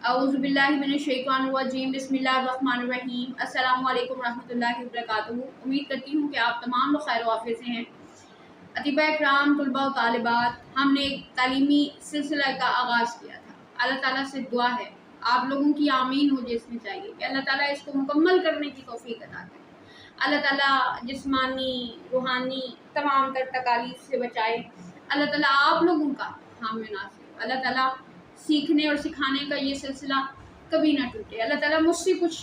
अऊज़ु बिल्लाहि मिनश्शैतानिर्रजीम बिस्मिल्लाहिर्रहमानिर्रहीम अस्सलामु अलैकुम रहमतुल्लाहि वबरकातुहू। उम्मीद करती हूँ कि आप तमाम लोग खैर वाफ़ियत से हैं। अतिबा इकराम, तलबा व तालिबात, हमने एक तालीमी सिलसिला का आगाज़ किया था। अल्लाह ताला से दुआ है आप लोगों की आमीन मुझे इसमें चाहिए कि अल्लाह ताला इसको मुकम्मल करने की तौफीक अता करे। अल्लाह ताला जिस्मानी रूहानी तमाम तर तकालीफ से बचाए। अल्लाह ताला आप लोगों का हामी नासिर। अल्लाह ताला सीखने और सिखाने का ये सिलसिला कभी ना टूटे। अल्लाह ताला मुझसे कुछ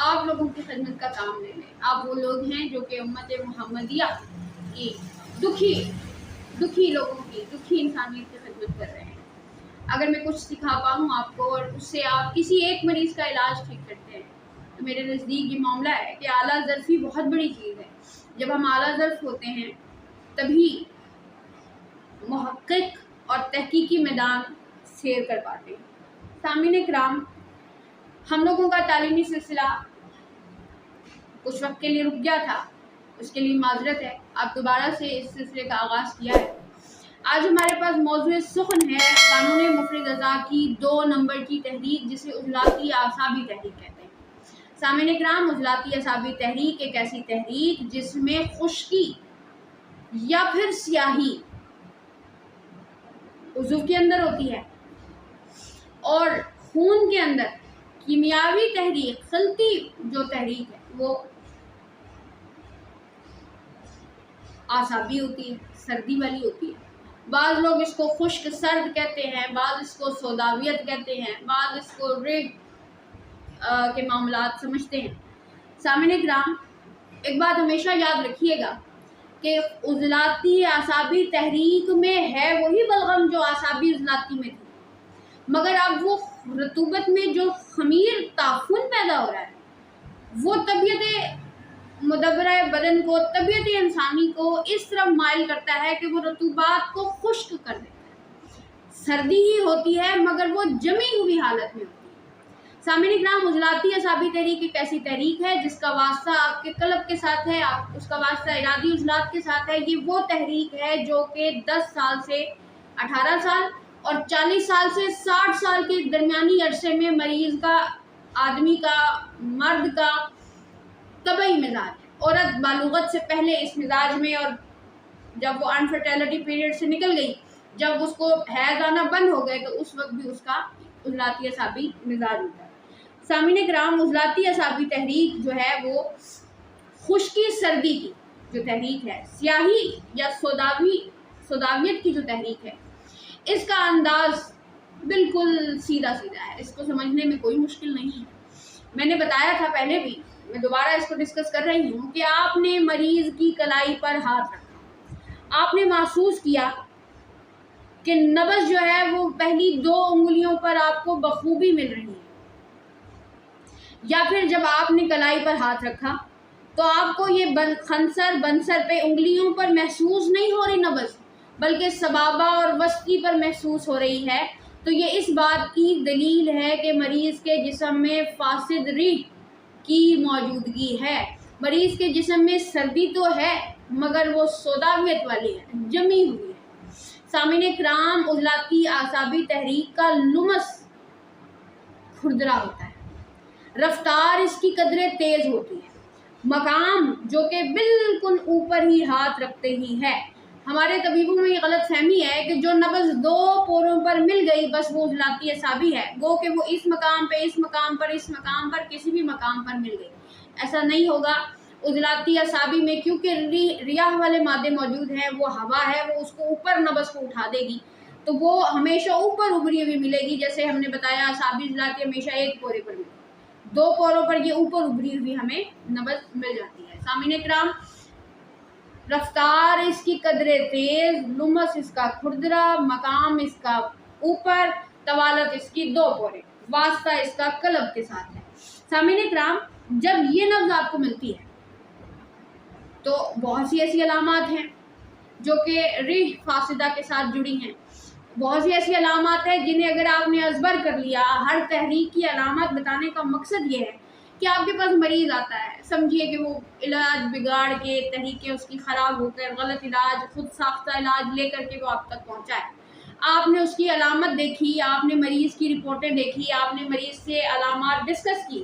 आप लोगों की खिदमत का काम ले लें। आप वो लोग हैं जो कि उम्मत मुहम्मदिया की दुखी लोगों की दुखी इंसानियत की खिदमत कर रहे हैं। अगर मैं कुछ सिखा पाऊँ आपको और उससे आप किसी एक मरीज़ का इलाज ठीक करते हैं तो मेरे नज़दीक ये मामला है कि आला ज़र्फ़ी बहुत बड़ी चीज़ है। जब हम आला ज़र्फ़ होते हैं तभी मुहक्किक और तहकीकी मैदान शेयर कर पाते हैं। सामीन किराम, हम लोगों का तालीमी सिलसिला कुछ वक्त के लिए रुक गया था, उसके लिए माजरत है। अब दोबारा से इस सिलसिले का आगाज़ किया है। आज हमारे पास मौज़ूए सुख़न है कानून मुफ़रिद अज़ा की 2 नंबर की तहरीक, जिसे उज़लाती आसाबी तहरीक कहते हैं। सामीन किराम, उज़लाती आसाबी तहरीक एक ऐसी तहरीक जिसमें खुश्की या फिर स्याही उज़्व के अंदर होती है और खून के अंदर कीमियावी तहरीक खलती जो तहरीक है वो आसाबी होती है, सर्दी वाली होती है। बाज़ लोग इसको खुश्क सर्द कहते हैं, बाज़ इसको सोदावियत कहते हैं, बाज़ इसको रेग के मामलात समझते हैं। सामीन किराम, एक बात हमेशा याद रखिएगा कि उज़लाती आसाबी तहरीक में है वही बलगम जो आसाबी उज़लाती में थी, मगर अब वो रतूबत में जो खमीर ताफुन पैदा हो रहा है वो तबीयत मुदब्बरा बदन को, तबीयत इंसानी को इस तरफ माइल करता है कि वो रतूबात को खुश्क कर देता है। सर्दी ही होती है मगर वो जमी हुई हालत में होती है। सामीन किराम, उज़लाती आसाबी तहरीक एक ऐसी तहरीक है जिसका वास्ता आपके कल्ब के साथ है, उसका वास्ता इरादी उज़लात के साथ है। ये वो तहरीक है जो कि 10 साल से 18 साल और 40 साल से 60 साल के दरमियानी अरसे में मरीज़ का, आदमी का, मर्द का तबई मिजाज है। औरत बालूगत से पहले इस मिजाज में, और जब वो अनफर्टिलिटी पीरियड से निकल गई, जब उसको हैज़ आना बंद हो गए, तो उस वक्त भी उसका उज़लाती आसाबी मिजाज होता है। सामीन किराम, उज़लाती आसाबी तहरीक जो है वो खुश्की सर्दी की जो तहरीक है, स्याही या सोदावियत की जो तहरीक है, इसका अंदाज बिल्कुल सीधा सीधा है। इसको समझने में कोई मुश्किल नहीं है। मैंने बताया था पहले भी, मैं दोबारा इसको डिस्कस कर रही हूँ कि आपने मरीज़ की कलाई पर हाथ रखा, आपने महसूस किया कि नब्ज़ जो है वो पहली 2 उंगलियों पर आपको बखूबी मिल रही है, या फिर जब आपने कलाई पर हाथ रखा तो आपको ये बंसर पे उंगलियों पर महसूस नहीं हो रही नब्ज़, बल्कि सबाबा और वस्ती पर महसूस हो रही है, तो ये इस बात की दलील है कि मरीज़ के जिस्म में फासिद रीह की मौजूदगी है। मरीज़ के जिस्म में सर्दी तो है मगर वो सोदावियत वाली है, जमी हुई है। सामीन किराम, उज़लाती आसाबी तहरीक का लुमस खुरदरा होता है, रफ्तार इसकी कदरे तेज़ होती है, मकाम जो कि बिल्कुल ऊपर ही हाथ रखते ही है। हमारे तबीबों में ये गलत फहमी है कि जो नब्ज़ 2 पोरों पर मिल गई बस वो उज़लाती आसाबी है, गो कि वो इस मकाम पर, इस मकाम पर, इस मकाम पर, किसी भी मकाम पर मिल गई। ऐसा नहीं होगा। उज़लाती आसाबी में क्योंकि रियाह वाले मादे मौजूद हैं, वो हवा है, वो उसको ऊपर नब्ज़ को उठा देगी, तो वो हमेशा ऊपर उभरी हुई मिलेगी। जैसे हमने बताया आसाबी उज़लाती हमेशा 1 पोरे पर मिलेगी, 2 पोरों पर ये ऊपर उभरी हुई हमें नब्ज़ मिल जाती है। सामीन किराम, रफ्तार इसकी कदरे तेज़, लुमस इसका खुरदरा, मकाम इसका ऊपर, तवालत इसकी 2 पोरे, वास्ता इसका कल्ब के साथ है। सामीन किराम, जब ये नब्ज़ आपको मिलती है तो बहुत सी ऐसी अलामात हैं जो कि रीह फासिदा के साथ जुड़ी हैं। बहुत सी ऐसी अलामात हैं जिन्हें अगर आपने अज़बर कर लिया, हर तहरीक की अलामत बताने का मकसद ये है कि आपके पास मरीज़ आता है, समझिए कि वो इलाज बिगाड़ के, तरीके उसकी ख़राब होकर, गलत इलाज, खुद साख्ता इलाज लेकर के वो आप तक पहुँचा है। آپ نے اس کی علامت دیکھی، آپ نے مریض کی رپورٹیں دیکھی، آپ نے مریض سے علامات ڈسکس کی.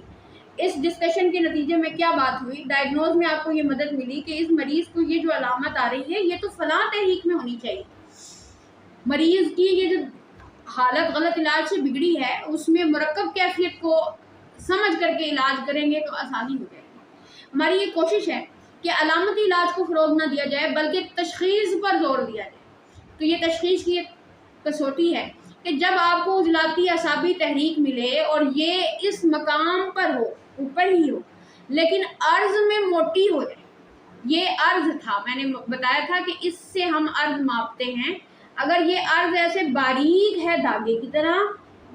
اس ڈسکشن کے نتیجے میں کیا بات ہوئی؟ ڈائگنوز میں آپ کو یہ مدد ملی کہ اس مریض کو یہ جو علامت آ رہی ہے یہ تو فلاں تحریک میں ہونی چاہیے. مریض کی یہ جو حالت غلط علاج سے بگڑی ہے اس میں مرکب کیفیت کو سمجھ کر کے علاج کریں گے تو آسانی ہو جائے گی. ہماری یہ کوشش ہے کہ علامتی علاج کو فروغ نہ دیا جائے بلکہ تشخیص پر زور دیا جائے. تو یہ تشخیص کی ایک کسوٹی ہے کہ جب آپ کو عضلاتی اعصابی تحریک ملے اور یہ اس مقام پر ہو، اوپر ہی ہو، لیکن عرض میں موٹی ہو جائے. یہ عرض تھا، میں نے بتایا تھا کہ اس سے ہم عرض ماپتے ہیں. اگر یہ عرض ایسے باریک ہے دھاگے کی طرح،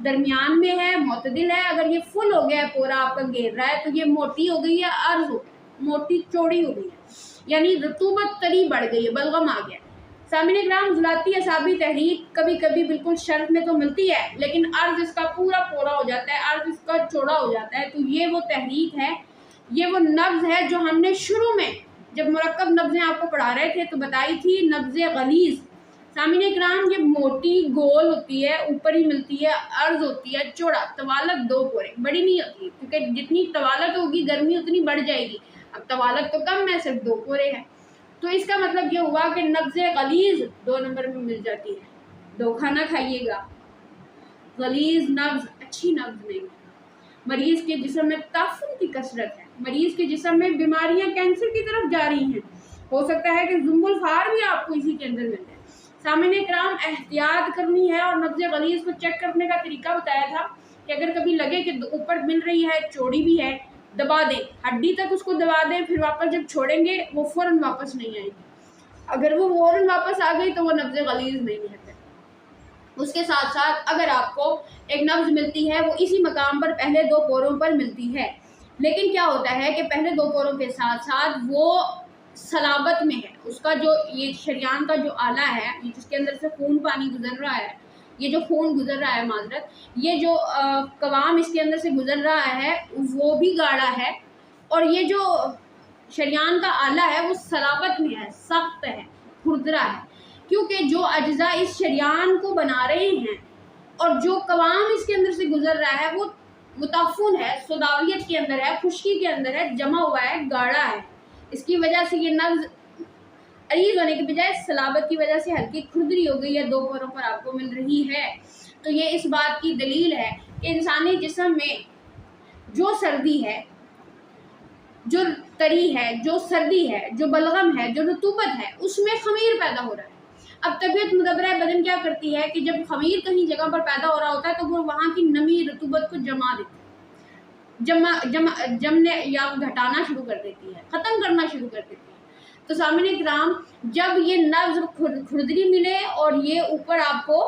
درمیان میں ہے، معتدل ہے، اگر یہ فل ہو گیا ہے پورا آپ کا گھیر رہا ہے تو یہ موٹی ہو گئی ہے، عرض ہو گئی، موٹی چوڑی ہو گئی ہے، یعنی رطوبت تری بڑھ گئی ہے، بلغم آ گیا. سامعین اکرام، عضلاتی اعصابی تحریک کبھی کبھی بالکل شرط میں تو ملتی ہے لیکن عرض اس کا پورا پورا ہو جاتا ہے، عرض اس کا چوڑا ہو جاتا ہے. تو یہ وہ تحریک ہے، یہ وہ نبض ہے جو ہم نے شروع میں جب مرکب نبضیں آپ کو پڑھا رہے تھے تو بتائی تھی، نبض غلیظ. سامعین اکرام، یہ موٹی گول ہوتی ہے، اوپر ہی ملتی ہے، عرض ہوتی ہے چوڑا، طوالت 2 پورے، بڑی نہیں ہوتی کیونکہ جتنی طوالت ہوگی گرمی اتنی بڑھ جائے گی. اب طوالت تو کم ہے، صرف 2 پورے ہے. تو اس کا مطلب یہ ہوا کہ نبض غلیظ 2 نمبر میں مل جاتی ہے. 2 کھانا کھائیے گا. غلیظ نبض اچھی نبض نہیں ہے. مریض کے جسم میں تعفن کی کثرت ہے، مریض کے جسم میں بیماریاں کینسر کی طرف جا رہی ہیں. ہو سکتا ہے کہ ذنب الفار بھی آپ کو اسی کے اندر مل جائے. سامعین اکرام، احتیاط کرنی ہے اور نبض غلیظ کو چیک کرنے کا طریقہ بتایا تھا کہ اگر کبھی لگے کہ اوپر مل رہی ہے، چوڑی بھی ہے، دبا دیں، ہڈی تک اس کو دبا دیں، پھر واپس جب چھوڑیں گے وہ فوراً واپس نہیں آئے گی. اگر وہ فوراً واپس آ گئی تو وہ نبض غلیظ نہیں ہے. اس کے ساتھ ساتھ اگر آپ کو ایک نبض ملتی ہے وہ اسی مقام پر پہلے 2 پوروں پر ملتی ہے، لیکن کیا ہوتا ہے کہ پہلے 2 پوروں کے ساتھ ساتھ وہ صلابت میں ہے. اس کا جو یہ شریان کا جو آلہ ہے جس کے اندر سے خون پانی گزر رہا ہے، یہ جو خون گزر رہا ہے، معذرت، یہ جو قوام اس کے اندر سے گزر رہا ہے وہ بھی گاڑھا ہے، اور یہ جو شریان کا آلہ ہے وہ صلابت میں ہے، سخت ہے، کھردرا ہے، کیونکہ جو اجزاء اس شریان کو بنا رہے ہیں اور جو قوام اس کے اندر سے گزر رہا ہے وہ متعفن ہے، سوداویت کے اندر ہے، خشکی کے اندر ہے، جمع ہوا ہے، گاڑھا ہے. اس کی وجہ سے یہ نبض عریض ہونے کے بجائے صلابت کی وجہ سے ہلکی کھردری ہو گئی ہے، 2 پوروں پر آپ کو مل رہی ہے. تو یہ اس بات کی دلیل ہے کہ انسانی جسم میں جو سردی ہے، جو تری ہے، جو سردی ہے، جو بلغم ہے، جو رطوبت ہے، اس میں خمیر پیدا ہو رہا ہے. اب طبیعت مدبرہ بدن کیا کرتی ہے کہ جب خمیر کہیں جگہ پر پیدا ہو رہا ہوتا ہے تو وہ وہاں کی نمی رطوبت کو جما دیتی ہے، جمنے یا گھٹانا شروع کر دیتی ہے، ختم کرنا شروع کر دیتی ہے. تو سامعین اکرام، جب یہ نبض کھردری ملے اور یہ اوپر آپ کو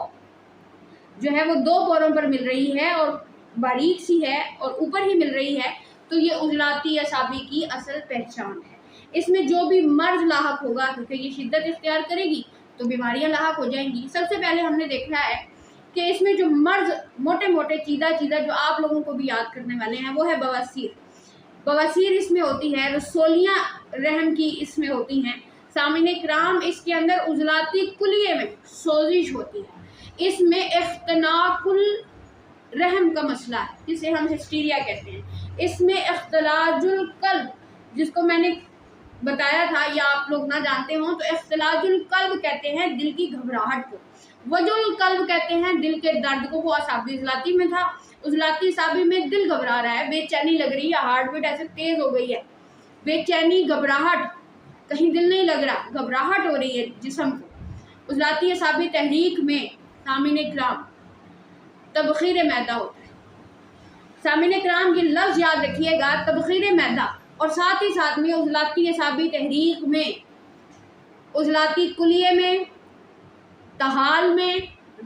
جو ہے وہ 2 پوروں پر مل رہی ہے اور باریک سی ہے اور اوپر ہی مل رہی ہے تو یہ عضلاتی اعصابی کی اصل پہچان ہے. اس میں جو بھی مرض لاحق ہوگا کیونکہ یہ شدت اختیار کرے گی تو بیماریاں لاحق ہو جائیں گی. سب سے پہلے ہم نے دیکھا ہے کہ اس میں جو مرض موٹے موٹے چیدہ جو آپ لوگوں کو بھی یاد کرنے والے ہیں وہ ہے بواسیر. بواسیر اس میں ہوتی ہے، رسولیاں رحم کی اس میں ہوتی ہیں. سامعین اکرام، اس کے اندر عضلاتی کلیے میں سوزش ہوتی ہے. اس میں اختناق الرحم کا مسئلہ ہے جسے ہم ہسٹیریا کہتے ہیں. اس میں اختلاج القلب، جس کو میں نے بتایا تھا یا آپ لوگ نہ جانتے ہوں تو اختلاج القلب کہتے ہیں دل کی گھبراہٹ کو، وجع القلب کہتے ہیں دل کے درد کو. وہ اعصابی عضلاتی میں تھا، عضلاتی اعصابی میں دل گھبرا رہا ہے، بے چینی لگ رہی ہے، ہارٹ بیٹ ایسے تیز ہو گئی ہے، بے چینی، گھبراہٹ، کہیں دل نہیں لگ رہا، گھبراہٹ ہو رہی ہے جسم کو. عضلاتی اعصابی تحریک میں سامعین اکرام تبخیر معدہ ہوتا ہے. سامعین اکرام، یہ لفظ یاد رکھیے گا، تبخیر معدہ، اور ساتھ ہی ساتھ میں عضلاتی اعصابی تحریک میں عضلاتی کلیے میں، تحال میں،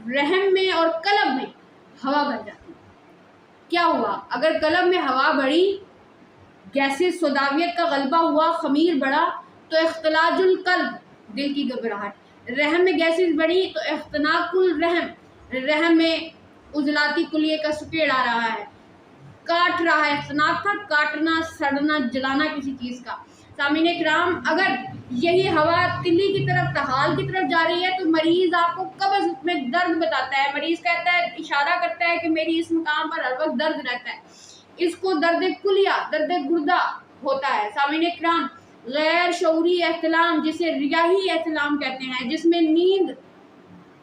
رحم میں اور قلب میں ہوا بڑھ جاتی ہے. کیا ہوا؟ اگر قلب میں ہوا بڑھی، گیسز سوداویت کا غلبہ ہوا، خمیر بڑھا تو اختلاج القلب، دل کی گھبراہٹ. رحم میں گیسز بڑھی تو اختناق الرحم، رحم میں عضلاتی کلیے کا سکیڑ آ رہا ہے، کاٹ رہا ہے. اختناق تھا کاٹنا، سڑنا، جلانا کسی چیز کا. सामीन इकराम, अगर यही हवा तिल्ली की तरफ तहाल की तरफ जा रही है तो मरीज आपको कब्ज़ में दर्द बताता है। मरीज कहता है, इशारा करता है कि मेरी इस मकाम पर हर वक्त दर्द रहता है। इसको दर्द कुलिया, दर्द गुर्दा होता है। सामीन इकराम, गैर शऊरी एहतलाम, जिसे रियाही एहतलाम कहते हैं, जिसमें नींद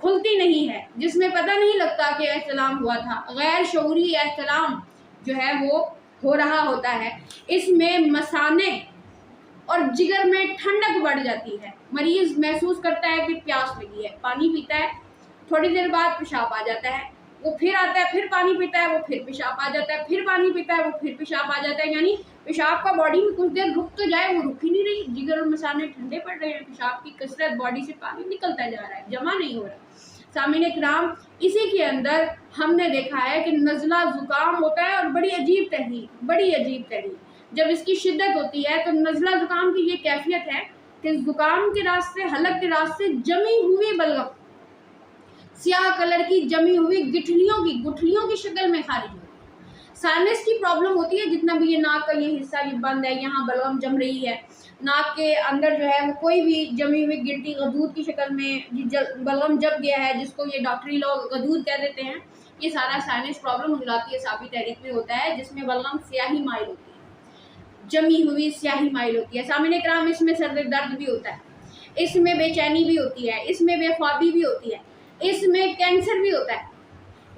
खुलती नहीं है, जिसमें पता नहीं लगता कि एहतलाम हुआ था, गैर शऊरी एहतलाम जो है वो हो रहा होता है। इसमें मसाने और जिगर में ठंडक बढ़ जाती है। मरीज़ महसूस करता है कि प्यास लगी है, पानी पीता है, थोड़ी देर बाद पेशाब आ जाता है, वो फिर आता है, फिर पानी पीता है, वो फिर पेशाब आ जाता है, फिर पानी पीता है, वो फिर पेशाब आ जाता है। यानी पेशाब का बॉडी में कुछ देर रुक तो जाए, वो रुक ही नहीं रही। जिगर और मसाने ठंडे पड़ रहे हैं, पेशाब की कसरत, बॉडी से पानी निकलता जा रहा है, जमा नहीं हो रहा। सामीन इकराम, इसी के अंदर हमने देखा है कि नज़ला ज़ुकाम होता है और बड़ी अजीब तहरीक जब इसकी शिद्दत होती है तो नज़ला ज़ुकाम की ये कैफियत है कि ज़ुकाम के रास्ते, हलक के रास्ते जमी हुई बलगम, स्याह कलर की जमी हुई गुठलियों की शक्ल में खारिज होती है। साइनस की प्रॉब्लम होती है, जितना भी ये नाक का ये हिस्सा ये बंद है, यहाँ बलगम जम रही है, नाक के अंदर जो है वो कोई भी जमी हुई गिट्टी गदूद की शक्ल में बलगम जम गया है, जिसको ये डॉक्टरी लोग गदूद कह देते हैं। ये सारा साइनस प्रॉब्लम उजलाती असाबी तहरीक में होता है, जिसमें बलगम स्याही माइल होती है, जमी हुई स्याही माइल होती है। सामीन इकराम, इसमें सर दर्द भी होता है, इसमें बेचैनी भी होती है, इसमें बेख्वाबी भी होती है, इसमें कैंसर भी होता है।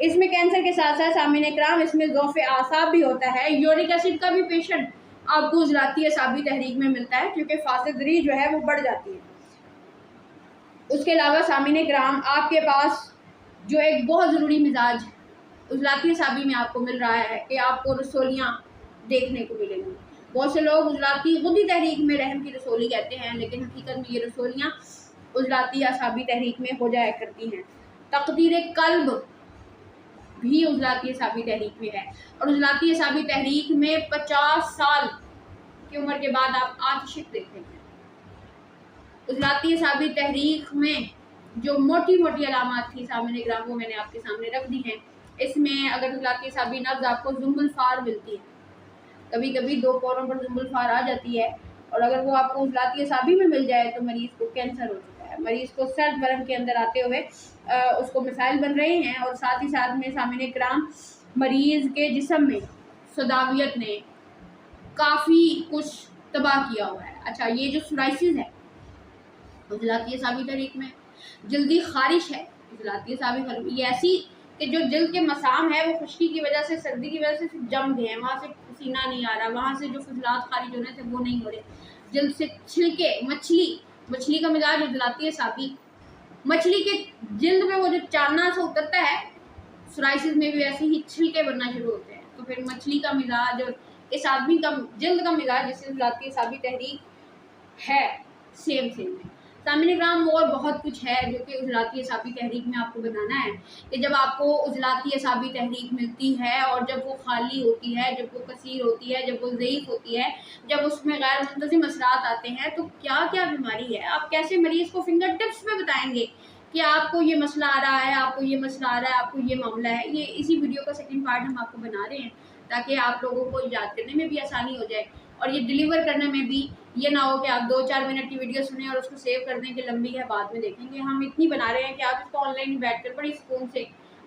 इसमें कैंसर के साथ साथ सामीन इकराम इसमें ज़ौफ़ आसाब भी होता है। यूरिक एसिड का भी पेशेंट आपको उजलाती असाबी तहरीक में मिलता है, क्योंकि फासदरी जो है वो बढ़ जाती है। उसके अलावा सामीन इकराम, आपके पास जो एक बहुत ज़रूरी मिजाज उजलाती असाबी में आपको मिल रहा है कि आपको रसोलियाँ देखने को मिलेंगी। बहुत से लोग उजलाती गुदी तहरीक में रहम की रसोली कहते हैं, लेकिन हकीकत में ये रसोलियाँ उजलाती असाबी तहरीक में हो जाया करती हैं। तकदीर कल्ब भी उजलाती असाबी तहरीक में है, और उजलाती असाबी तहरीक में 50 साल की उम्र के बाद आप आतिशिक देखेंगे। उजलाती असाबी तहरीक में जो मोटी मोटी अलामात थी सामीन इकराम, वो मैंने आपके सामने रख दी हैं। इसमें अगर उजलाती असाबी नब्ज़ आपको जुम्बुलफार मिलती है, कभी कभी 2 पैरों पर जुम्बुलफार आ जाती है, और अगर वो आपको उजलाती असाबी में मिल जाए तो मरीज़ को कैंसर हो चुका है। मरीज़ को सर्द बरम के अंदर आते हुए उसको मिसाइल बन रहे हैं, और साथ ही साथ में सामीन इकराम मरीज़ के जिस्म में सदावियत ने काफ़ी कुछ तबाह किया हुआ है। अच्छा, ये जो सोराइसिस है उजलाती असाबी तहरीक में, जल्दी खारिश है उजलाती असाबी, ये ऐसी कि जो जल्द के मसाम है वो खुश्की की वजह से, सर्दी की वजह से जम गए हैं, वहाँ से पसीना नहीं आ रहा, वहाँ से जो फजलात खारिज होने थे वो नहीं हो रहे। जल्द से छिलके, मछली का मिजाज उजलाती असाबी, मछली के जल्द में वो जो चाना सा उतरता है, सोराइसिस में भी ऐसे ही छिलके बनना शुरू होते हैं। तो फिर मछली का मिजाज और इस आदमी का जल्द का मिजाज जिससे उजलाती असाबी तहरीक है, सेम है। सामीन इकराम, और बहुत कुछ है जो कि उजलाती असाबी तहरीक में आपको बनाना है कि जब आपको उजलाती असाबी तहरीक मिलती है और जब वो खाली होती है, जब वो कसीर होती है, जब वो ज़ईफ़ होती है, जब उसमें गैर मुंतज़िम असरात आते हैं, तो क्या क्या बीमारी है, आप कैसे मरीज़ को फिंगर टिप्स पे बताएंगे कि आपको ये मसला आ रहा है, आपको ये मसला आ रहा है, आपको ये मामला है। ये इसी वीडियो का सेकंड पार्ट हम आपको बना रहे हैं ताकि आप लोगों को याद करने में भी आसानी हो जाए, और ये डिलीवर करने में भी ये ना हो कि आप 2-4 मिनट की वीडियो सुने और उसको सेव कर दें कि लंबी है बाद में देखेंगे। हम इतनी बना रहे हैं कि आप इसको ऑनलाइन बैठकर बड़ी सुकून से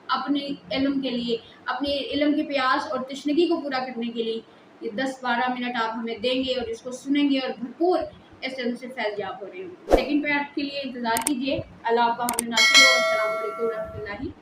अपने इल्म के लिए, अपने इल्म के प्यास और तशनगी को पूरा करने के लिए ये 10-12 मिनट आप हमें देंगे और इसको सुनेंगे और भरपूर इस इल्म से फैज़याब हो रहे होंगे। सेकंड पार्ट के लिए इंतज़ार कीजिए। अल्लाह आपका हमें नासिर हो। अस्सलामु अलैकुम व रहमतुल्लाहि